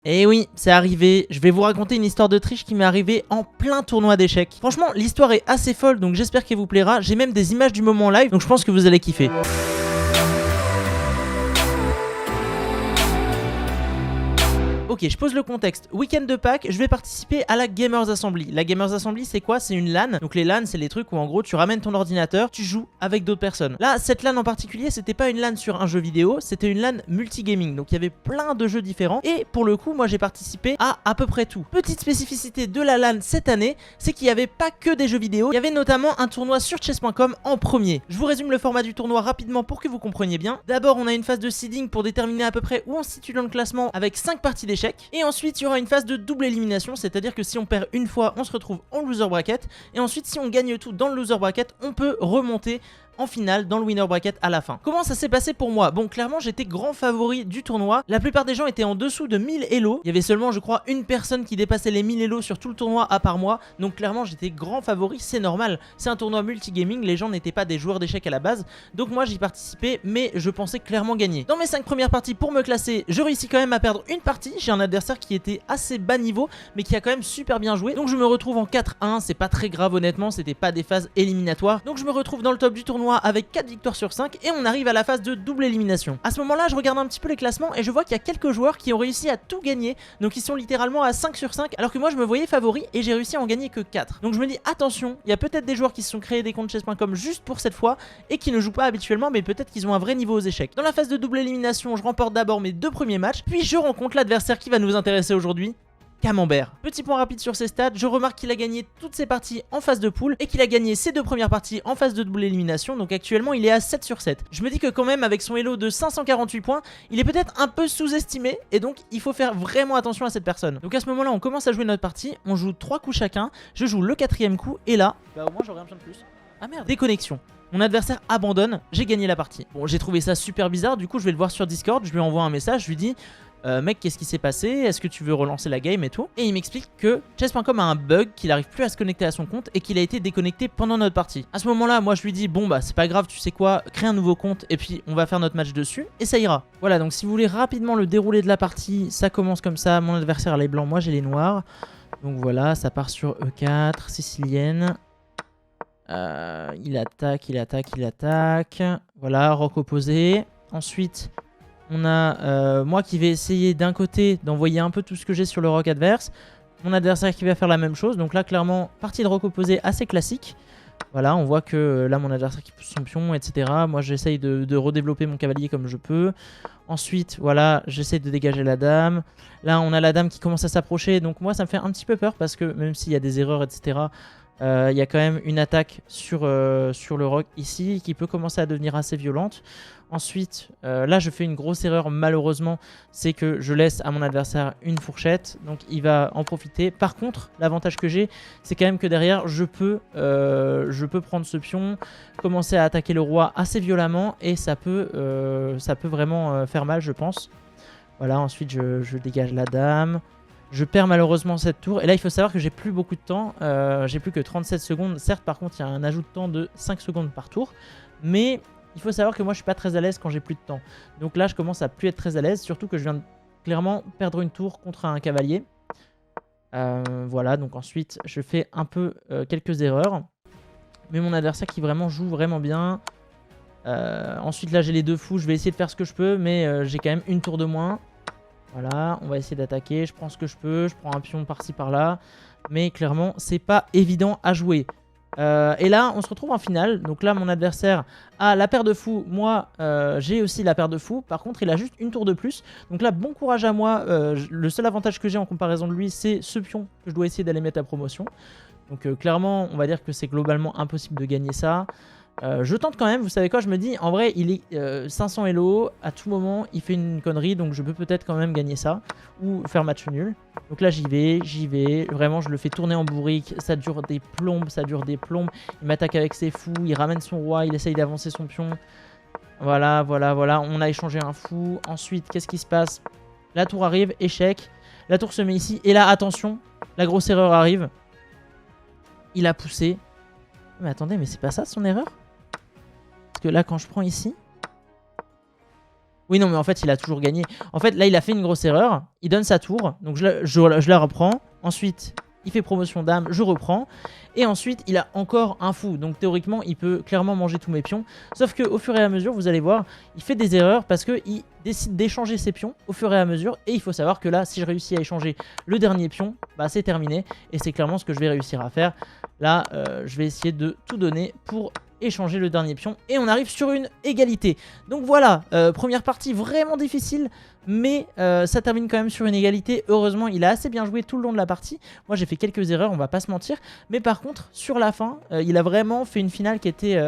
Et oui, c'est arrivé, je vais vous raconter une histoire de triche qui m'est arrivée en plein tournoi d'échecs. Franchement, l'histoire est assez folle, donc j'espère qu'elle vous plaira. J'ai même des images du moment en live, donc je pense que vous allez kiffer. Ok, je pose le contexte. Week-end de Pâques, je vais participer à la Gamers Assembly. La Gamers Assembly, c'est quoi? C'est une LAN. Donc les LAN, c'est les trucs où en gros tu ramènes ton ordinateur, tu joues avec d'autres personnes. Là, cette LAN en particulier, c'était pas une LAN sur un jeu vidéo, c'était une LAN multigaming. Donc il y avait plein de jeux différents. Et pour le coup, moi j'ai participé à peu près tout. Petite spécificité de la LAN cette année, c'est qu'il n'y avait pas que des jeux vidéo. Il y avait notamment un tournoi sur chess.com en premier. Je vous résume le format du tournoi rapidement pour que vous compreniez bien. D'abord, on a une phase de seeding pour déterminer à peu près où on se situe dans le classement avec 5 parties d'échecs. Et ensuite il y aura une phase de double élimination, c'est à dire que si on perd une fois on se retrouve en loser bracket. Et ensuite si on gagne tout dans le loser bracket, on peut remonter en finale dans le winner bracket à la fin. Comment ça s'est passé pour moi? Bon, clairement j'étais grand favori du tournoi. La plupart des gens étaient en dessous de 1000 elo. Il y avait seulement je crois une personne qui dépassait les 1000 elo sur tout le tournoi à part moi. Donc clairement j'étais grand favori, c'est normal. C'est un tournoi multigaming, les gens n'étaient pas des joueurs d'échecs à la base. Donc moi j'y participais, mais je pensais clairement gagner. Dans mes 5 premières parties pour me classer, je réussis quand même à perdre une partie. J'ai un adversaire qui était assez bas niveau, mais qui a quand même super bien joué. Donc je me retrouve en 4-1, c'est pas très grave honnêtement, c'était pas des phases éliminatoires. Donc je me retrouve dans le top du tournoi avec 4 victoires sur 5 et on arrive à la phase de double élimination. À ce moment-là, je regarde un petit peu les classements et je vois qu'il y a quelques joueurs qui ont réussi à tout gagner. Donc ils sont littéralement à 5 sur 5 alors que moi je me voyais favori et j'ai réussi à en gagner que 4. Donc je me dis attention, il y a peut-être des joueurs qui se sont créés des comptes chess.com juste pour cette fois et qui ne jouent pas habituellement, mais peut-être qu'ils ont un vrai niveau aux échecs. Dans la phase de double élimination, je remporte d'abord mes 2 premiers matchs, puis je rencontre l'adversaire qui va nous intéresser aujourd'hui. Camembert. Petit point rapide sur ses stats, je remarque qu'il a gagné toutes ses parties en phase de poule et qu'il a gagné ses 2 premières parties en phase de double élimination, donc actuellement il est à 7 sur 7. Je me dis que quand même avec son elo de 548 points, il est peut-être un peu sous-estimé et donc il faut faire vraiment attention à cette personne. Donc à ce moment là on commence à jouer notre partie, on joue 3 coups chacun, je joue le 4e coup et là, bah au moins j'aurai un pion de plus. Ah merde, déconnexion. Mon adversaire abandonne, j'ai gagné la partie. Bon, j'ai trouvé ça super bizarre, du coup je vais le voir sur Discord, je lui envoie un message, je lui dis mec, qu'est-ce qui s'est passé? Est-ce que tu veux relancer la game et tout? Et il m'explique que chess.com a un bug, qu'il n'arrive plus à se connecter à son compte et qu'il a été déconnecté pendant notre partie. À ce moment-là, moi je lui dis bon bah c'est pas grave, tu sais quoi, crée un nouveau compte et puis on va faire notre match dessus et ça ira. Voilà, donc si vous voulez rapidement le déroulé de la partie, ça commence comme ça. Mon adversaire a les blancs, moi j'ai les noirs. Donc voilà, ça part sur E4, sicilienne. Il attaque, il attaque, il attaque. Voilà, roc opposé. Ensuite, on a moi qui vais essayer d'un côté d'envoyer un peu tout ce que j'ai sur le roc adverse. Mon adversaire qui va faire la même chose. Donc là, clairement, partie de roc opposé assez classique. Voilà, on voit que là, mon adversaire qui pousse son pion, etc. Moi, j'essaye de redévelopper mon cavalier comme je peux. Ensuite, voilà, j'essaie de dégager la dame. Là, on a la dame qui commence à s'approcher. Donc moi, ça me fait un petit peu peur parce que même s'il y a des erreurs, etc., il y a quand même une attaque sur le roc ici qui peut commencer à devenir assez violente. Ensuite, là je fais une grosse erreur malheureusement, c'est que je laisse à mon adversaire une fourchette, donc il va en profiter. Par contre, l'avantage que j'ai, c'est quand même que derrière, je peux prendre ce pion, commencer à attaquer le roi assez violemment et ça peut vraiment faire mal, je pense. Voilà, ensuite je dégage la dame. Je perds malheureusement cette tour. Et là, il faut savoir que j'ai plus beaucoup de temps. J'ai plus que 37 secondes. Certes, par contre, il y a un ajout de temps de 5 secondes par tour. Mais il faut savoir que moi, je suis pas très à l'aise quand j'ai plus de temps. Donc là, je commence à plus être très à l'aise. Surtout que je viens de clairement perdre une tour contre un cavalier. Voilà, donc ensuite, je fais un peu quelques erreurs. Mais mon adversaire qui vraiment joue vraiment bien. Ensuite, là, j'ai les 2 fous. Je vais essayer de faire ce que je peux. Mais j'ai quand même une tour de moins. Voilà, on va essayer d'attaquer, je prends ce que je peux, je prends un pion par-ci par-là, mais clairement c'est pas évident à jouer. Et là on se retrouve en finale, donc là mon adversaire a la paire de fous, moi j'ai aussi la paire de fous, par contre il a juste une tour de plus, donc là bon courage à moi, le seul avantage que j'ai en comparaison de lui c'est ce pion que je dois essayer d'aller mettre à promotion. Donc clairement on va dire que c'est globalement impossible de gagner ça. Je tente quand même, vous savez quoi, je me dis, en vrai, il est 500 elo, à tout moment, il fait une connerie, donc je peux peut-être quand même gagner ça, ou faire match nul. Donc là, j'y vais, vraiment, je le fais tourner en bourrique, ça dure des plombes, il m'attaque avec ses fous, il ramène son roi, il essaye d'avancer son pion. Voilà, on a échangé un fou. Ensuite, qu'est-ce qui se passe? La tour arrive, échec, la tour se met ici, et là, attention, la grosse erreur arrive. Il a poussé. Mais attendez, mais c'est pas ça son erreur? Que là quand je prends ici, Oui, non, mais en fait, il a toujours gagné. En fait, là, il a fait une grosse erreur. Il donne sa tour. Donc, je la reprends. Ensuite, il fait promotion dame. Je reprends. Et ensuite, il a encore un fou. Donc, théoriquement, il peut clairement manger tous mes pions. Sauf qu'au fur et à mesure, vous allez voir, il fait des erreurs parce qu'il décide d'échanger ses pions au fur et à mesure. Et il faut savoir que là, si je réussis à échanger le dernier pion, bah, c'est terminé. Et c'est clairement ce que je vais réussir à faire. Là, je vais essayer de tout donner pour échanger le dernier pion et on arrive sur une égalité. Donc voilà, première partie vraiment difficile, mais ça termine quand même sur une égalité. Heureusement, il a assez bien joué tout le long de la partie. Moi, j'ai fait quelques erreurs, on va pas se mentir, mais par contre, sur la fin, il a vraiment fait une finale qui était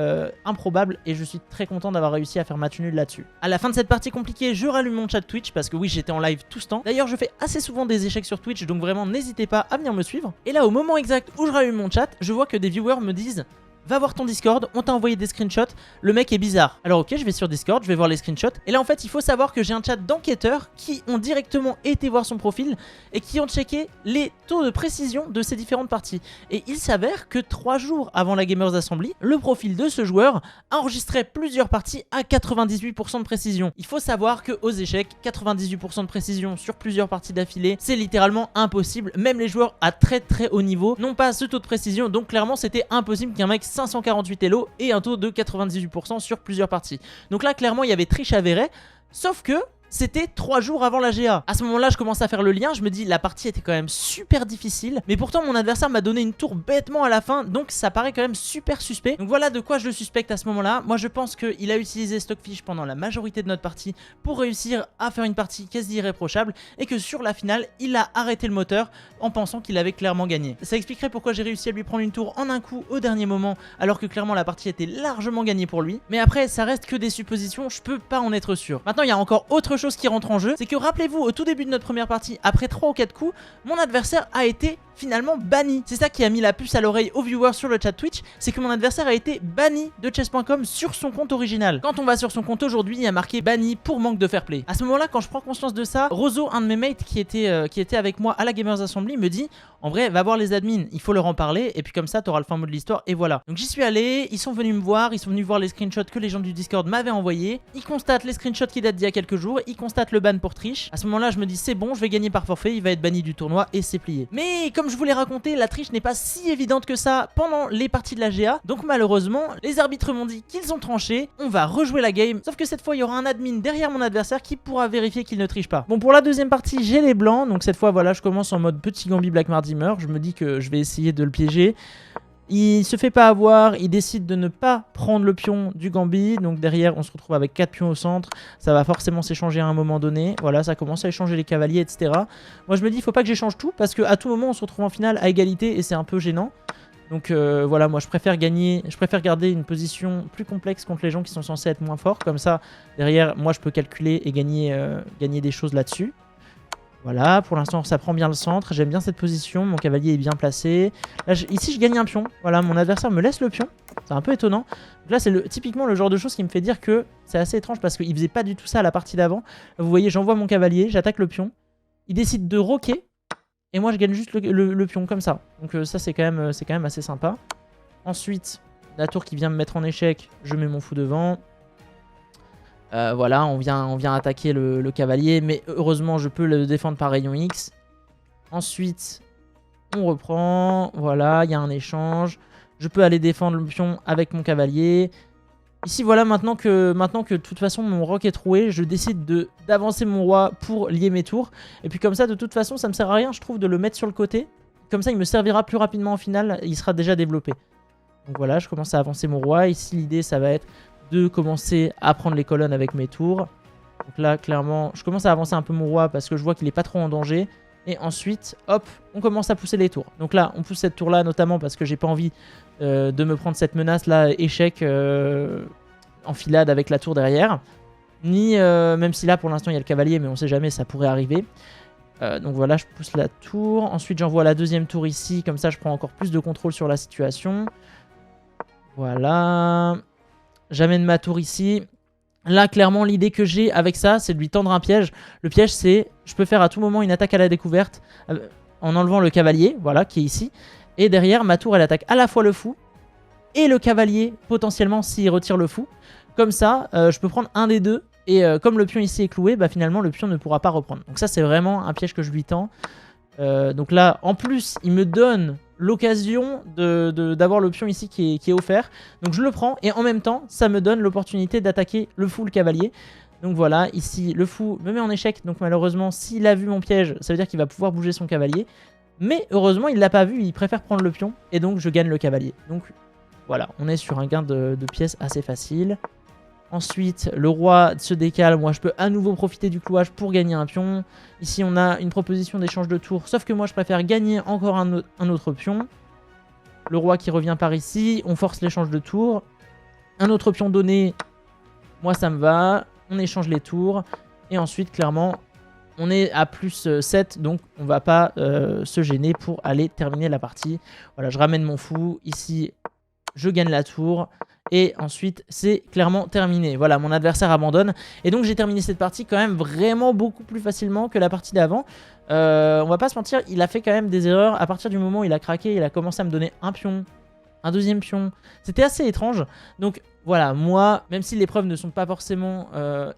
improbable et je suis très content d'avoir réussi à faire match nul là-dessus. À la fin de cette partie compliquée, je rallume mon chat Twitch parce que oui, j'étais en live tout ce temps. D'ailleurs, je fais assez souvent des échecs sur Twitch, donc vraiment, n'hésitez pas à venir me suivre. Et là, au moment exact où je rallume mon chat, je vois que des viewers me disent: va voir ton Discord, on t'a envoyé des screenshots, le mec est bizarre. Alors ok, je vais sur Discord, je vais voir les screenshots. Et là en fait, il faut savoir que j'ai un chat d'enquêteurs qui ont directement été voir son profil et qui ont checké les taux de précision de ces différentes parties. Et il s'avère que 3 jours avant la Gamers Assembly, le profil de ce joueur enregistrait plusieurs parties à 98% de précision. Il faut savoir que aux échecs, 98% de précision sur plusieurs parties d'affilée, c'est littéralement impossible. Même les joueurs à très haut niveau n'ont pas ce taux de précision. Donc clairement, c'était impossible qu'un mec 548 elo et un taux de 98% sur plusieurs parties. Donc là, clairement, il y avait triche avérée. Sauf que c'était 3 jours avant la GA. À ce moment-là, je commence à faire le lien. Je me dis, la partie était quand même super difficile. Mais pourtant, mon adversaire m'a donné une tour bêtement à la fin. Donc, ça paraît quand même super suspect. Donc, voilà de quoi je le suspecte à ce moment-là. Moi, je pense qu'il a utilisé Stockfish pendant la majorité de notre partie pour réussir à faire une partie quasi irréprochable. Et que sur la finale, il a arrêté le moteur en pensant qu'il avait clairement gagné. Ça expliquerait pourquoi j'ai réussi à lui prendre une tour en un coup au dernier moment. Alors que clairement, la partie était largement gagnée pour lui. Mais après, ça reste que des suppositions. Je peux pas en être sûr. Maintenant, il y a encore autre chose qui rentre en jeu, c'est que rappelez-vous, au tout début de notre première partie, après 3 ou 4 coups, mon adversaire a été finalement banni. C'est ça qui a mis la puce à l'oreille aux viewers sur le chat Twitch, c'est que mon adversaire a été banni de chess.com sur son compte original. Quand on va sur son compte aujourd'hui, il y a marqué banni pour manque de fair play. À ce moment-là, quand je prends conscience de ça, Rozo, un de mes mates qui était avec moi à la Gamers Assembly, me dit: en vrai, va voir les admins, il faut leur en parler, et puis comme ça, t'auras le fin mot de l'histoire, et voilà. Donc j'y suis allé, ils sont venus me voir, ils sont venus voir les screenshots que les gens du Discord m'avaient envoyés, ils constatent les screenshots qui datent d'il y a quelques jours, ils constatent le ban pour triche. À ce moment-là, je me dis c'est bon, je vais gagner par forfait, il va être banni du tournoi, et c'est plié. Mais comme je vous l'ai raconté, la triche n'est pas si évidente que ça pendant les parties de la GA, donc malheureusement, les arbitres m'ont dit qu'ils ont tranché, on va rejouer la game, sauf que cette fois, il y aura un admin derrière mon adversaire qui pourra vérifier qu'il ne triche pas. Bon, pour la deuxième partie, j'ai les blancs, donc cette fois, voilà, je commence en mode petit Gambi Black Mardimer, je me dis que je vais essayer de le piéger. Il se fait pas avoir, il décide de ne pas prendre le pion du Gambi, donc derrière on se retrouve avec 4 pions au centre, ça va forcément s'échanger à un moment donné, voilà, ça commence à échanger les cavaliers, etc. Moi je me dis il faut pas que j'échange tout, parce qu'à tout moment on se retrouve en finale à égalité et c'est un peu gênant. Donc voilà, moi je préfère garder une position plus complexe contre les gens qui sont censés être moins forts, comme ça derrière moi je peux calculer et gagner des choses là-dessus. Voilà, pour l'instant ça prend bien le centre, j'aime bien cette position, mon cavalier est bien placé. Là, ici je gagne un pion, voilà, mon adversaire me laisse le pion, c'est un peu étonnant. Donc là c'est typiquement le genre de choses qui me fait dire que c'est assez étrange parce qu'il faisait pas du tout ça à la partie d'avant. Vous voyez, j'envoie mon cavalier, j'attaque le pion, il décide de roquer, et moi je gagne juste le pion comme ça. Donc ça c'est quand même assez sympa. Ensuite, la tour qui vient me mettre en échec, je mets mon fou devant. Voilà, on vient attaquer le cavalier, mais heureusement je peux le défendre par rayon X. Ensuite, on reprend, voilà, il y a un échange. Je peux aller défendre le pion avec mon cavalier. Ici, voilà, maintenant que de toute façon mon roc est troué, je décide d'avancer mon roi pour lier mes tours. Et puis comme ça, de toute façon, ça me sert à rien, je trouve, de le mettre sur le côté. Comme ça, il me servira plus rapidement en finale, il sera déjà développé. Donc voilà, je commence à avancer mon roi. Ici, l'idée, ça va être de commencer à prendre les colonnes avec mes tours. Donc là, clairement, je commence à avancer un peu mon roi parce que je vois qu'il est pas trop en danger. Et ensuite, hop, on commence à pousser les tours. Donc là, on pousse cette tour-là notamment parce que j'ai pas envie de me prendre cette menace-là, échec enfilade avec la tour derrière. Ni, même si là, pour l'instant, il y a le cavalier, mais on sait jamais, ça pourrait arriver. Donc voilà, je pousse la tour. Ensuite, j'envoie la deuxième tour ici. Comme ça, je prends encore plus de contrôle sur la situation. Voilà. J'amène ma tour ici. Là, clairement, l'idée que j'ai avec ça, c'est de lui tendre un piège. Le piège, c'est, je peux faire à tout moment une attaque à la découverte en enlevant le cavalier, voilà, qui est ici. Et derrière, ma tour, elle attaque à la fois le fou et le cavalier, potentiellement, s'il retire le fou. Comme ça, je peux prendre un des deux Et comme le pion ici est cloué, bah finalement le pion ne pourra pas reprendre. Donc ça c'est vraiment un piège que je lui tends. Donc là en plus il me donne l'occasion d'avoir le pion ici qui est offert. Donc je le prends et en même temps ça me donne l'opportunité d'attaquer le fou, le cavalier. Donc voilà, ici le fou me met en échec. Donc malheureusement s'il a vu mon piège, ça veut dire qu'il va pouvoir bouger son cavalier. Mais heureusement il l'a pas vu, il préfère prendre le pion. Et donc je gagne le cavalier. Donc voilà, on est sur un gain de pièces assez facile. Ensuite, le roi se décale. Moi, je peux à nouveau profiter du clouage pour gagner un pion. Ici, on a une proposition d'échange de tours. Sauf que moi, je préfère gagner encore un autre pion. Le roi qui revient par ici. On force l'échange de tours. Un autre pion donné. Moi, ça me va. On échange les tours. Et ensuite, clairement, on est à plus 7. Donc, on va pas se gêner pour aller terminer la partie. Voilà, je ramène mon fou. Ici, je gagne la tour. Et ensuite, c'est clairement terminé. Voilà, mon adversaire abandonne. Et donc, j'ai terminé cette partie quand même vraiment beaucoup plus facilement que la partie d'avant. On va pas se mentir, il a fait quand même des erreurs. À partir du moment où il a craqué, il a commencé à me donner un pion, un deuxième pion. C'était assez étrange. Donc, voilà, moi, même si les preuves ne sont pas forcément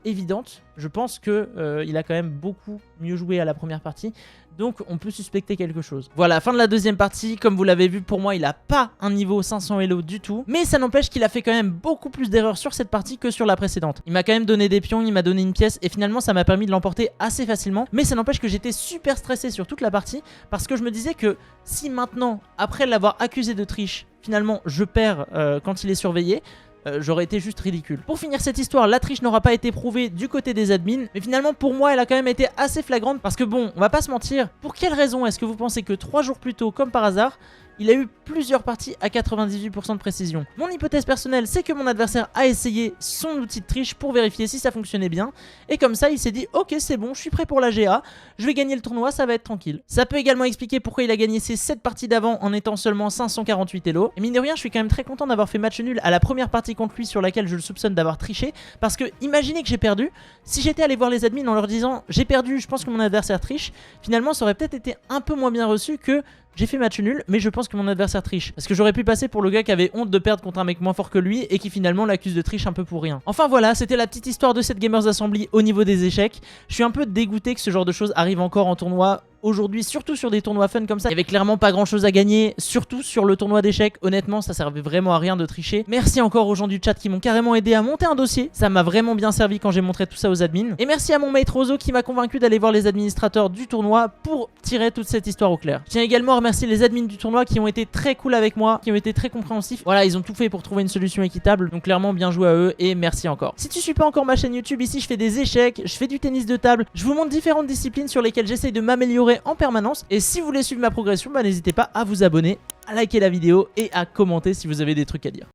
évidentes, je pense qu'il a quand même beaucoup mieux joué à la première partie. Donc on peut suspecter quelque chose. Voilà, fin de la deuxième partie. Comme vous l'avez vu, pour moi, il a pas un niveau 500 Elo du tout. Mais ça n'empêche qu'il a fait quand même beaucoup plus d'erreurs sur cette partie que sur la précédente. Il m'a quand même donné des pions, il m'a donné une pièce. Et finalement, ça m'a permis de l'emporter assez facilement. Mais ça n'empêche que j'étais super stressé sur toute la partie. Parce que je me disais que si maintenant, après l'avoir accusé de triche, finalement, je perds quand il est surveillé, j'aurais été juste ridicule. Pour finir cette histoire, la triche n'aura pas été prouvée du côté des admins, mais finalement pour moi elle a quand même été assez flagrante parce que bon, on va pas se mentir, pour quelle raison est-ce que vous pensez que 3 jours plus tôt, comme par hasard, il a eu plusieurs parties à 98% de précision? Mon hypothèse personnelle, c'est que mon adversaire a essayé son outil de triche pour vérifier si ça fonctionnait bien. Et comme ça, il s'est dit, ok, c'est bon, je suis prêt pour la GA, je vais gagner le tournoi, ça va être tranquille. Ça peut également expliquer pourquoi il a gagné ses 7 parties d'avant en étant seulement 548 Elo. Et mine de rien, je suis quand même très content d'avoir fait match nul à la première partie contre lui sur laquelle je le soupçonne d'avoir triché. Parce que imaginez que j'ai perdu, si j'étais allé voir les admins en leur disant, j'ai perdu, je pense que mon adversaire triche, finalement ça aurait peut-être été un peu moins bien reçu que... J'ai fait match nul, mais je pense que mon adversaire triche. Parce que j'aurais pu passer pour le gars qui avait honte de perdre contre un mec moins fort que lui et qui finalement l'accuse de triche un peu pour rien. Enfin voilà, c'était la petite histoire de cette Gamers Assembly au niveau des échecs. Je suis un peu dégoûté que ce genre de choses arrive encore en tournoi aujourd'hui, surtout sur des tournois fun comme ça. Il y avait clairement pas grand chose à gagner, surtout sur le tournoi d'échecs. Honnêtement, ça servait vraiment à rien de tricher. Merci encore aux gens du chat qui m'ont carrément aidé à monter un dossier. Ça m'a vraiment bien servi quand j'ai montré tout ça aux admins. Et merci à mon maître Rozo qui m'a convaincu d'aller voir les administrateurs du tournoi pour tirer toute cette histoire au clair. Je tiens également à remercier les admins du tournoi qui ont été très cool avec moi, qui ont été très compréhensifs. Voilà, ils ont tout fait pour trouver une solution équitable. Donc clairement, bien joué à eux et merci encore. Si tu suis pas encore ma chaîne YouTube, ici je fais des échecs, je fais du tennis de table, je vous montre différentes disciplines sur lesquelles j'essaye de m'améliorer en permanence. Et si vous voulez suivre ma progression, bah n'hésitez pas à vous abonner, à liker la vidéo et à commenter si vous avez des trucs à dire.